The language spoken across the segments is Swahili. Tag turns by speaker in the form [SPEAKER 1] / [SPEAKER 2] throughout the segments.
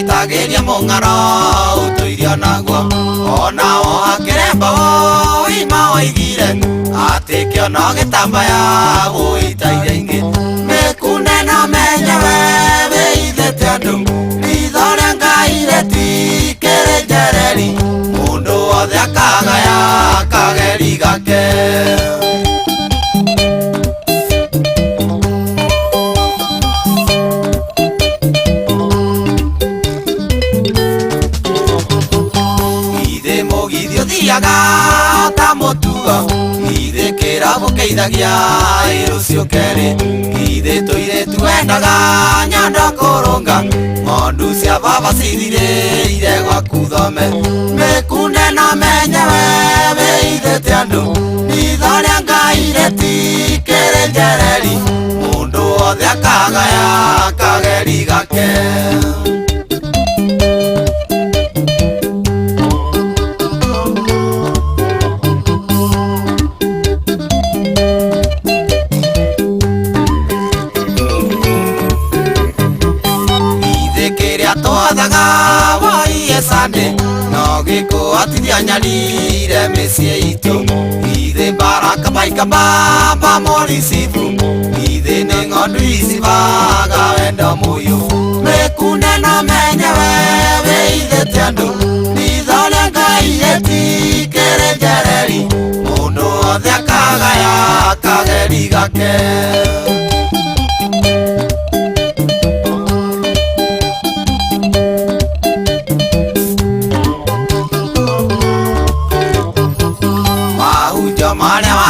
[SPEAKER 1] Tageria mongaro utoiria nagwo ona o akiremba ima oigire atikio no gitambaya guitaire ingi mekunde no menyewe beithete andu rithoria ngaire tikiri njereri mundu wothe akagaya kageri gake tamotuga ithe kirabo keithagia irucio keri ithe toire tuendaga nyondo kurunga ng'ondu cia baba cithireire gwaku thome mikunde no menyewe beithete andu rithoria ngaire tikiri njereri mundu wothe akagaya kageri gake Sande no giko atithia nyarire micie itu ithe baraka baika baba morisifu ithe ni ng'ondu ici baga wendo muyu mikunde no menyewe beithete andu rithoria ngaire tikiri njereri mundu wothe akagaya kageri gake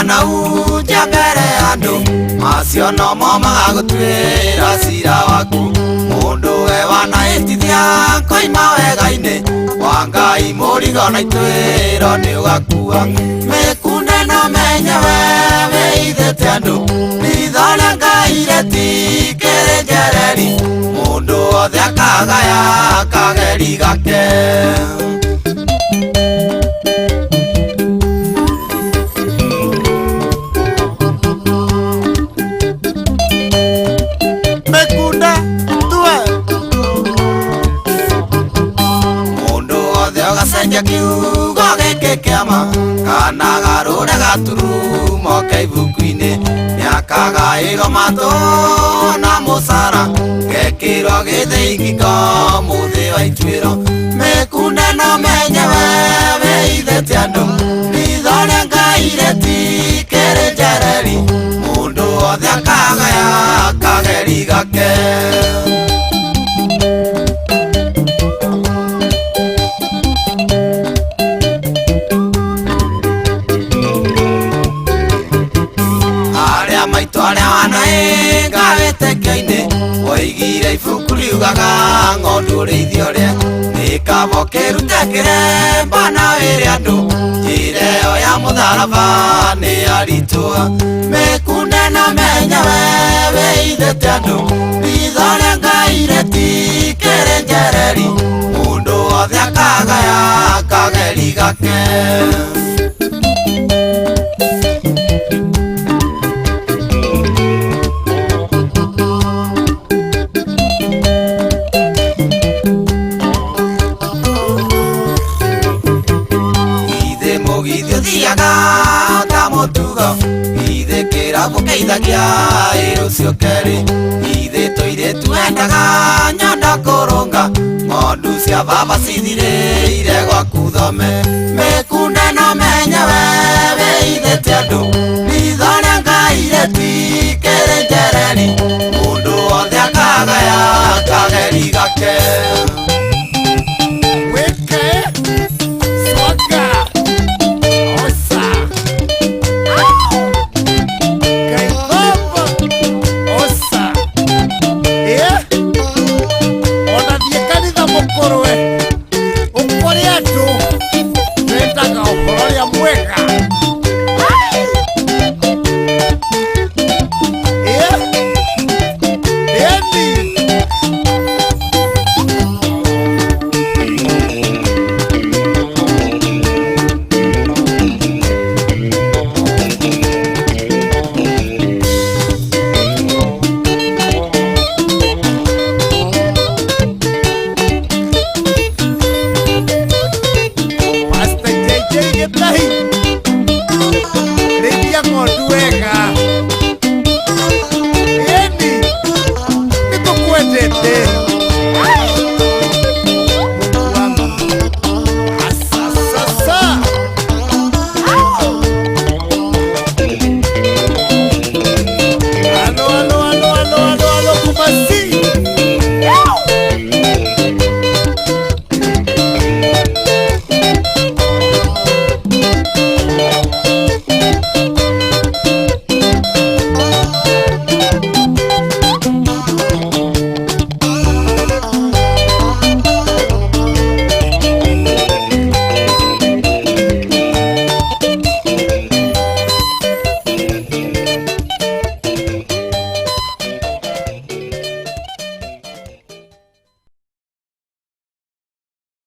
[SPEAKER 1] nauja mbere andu macio no mo magagutwira cira waku mundu we wanaitithia koima wega-ini wa Ngai murigo na itwiro ni ugakua mikunde no menyewe beithete andu rithoria ngaire tikiri njereri mundu wothe akagaya kageri gake kiugo giki kiama kana garure gaturumo kaibuku-ini niakagairwo matu na musara gekirwo githingiko muthi wa itwiro mikunde no menyewe beithete andu rithoria ngaire tikiri njereri mundu wothe akagaya kageri gake oigire ibuku riugaga ng'ondu rĩithio rĩa nĩ kabo kĩrute kĩremba na wĩre andũ njĩra ĩyo ya mũtharaba nĩ aritũha mĩkunde no menyewe beithete andũ rithoria ngaire tikiri njereri mundu wothe akagaya kageri gake tamotuga ithe kirabo keithagia irucio keri ithe toire tuendaga nyondo kurunga ng'ondu cia baba cithireire gwaku thome mikunde no menyewe beithete andu rithoria ngaire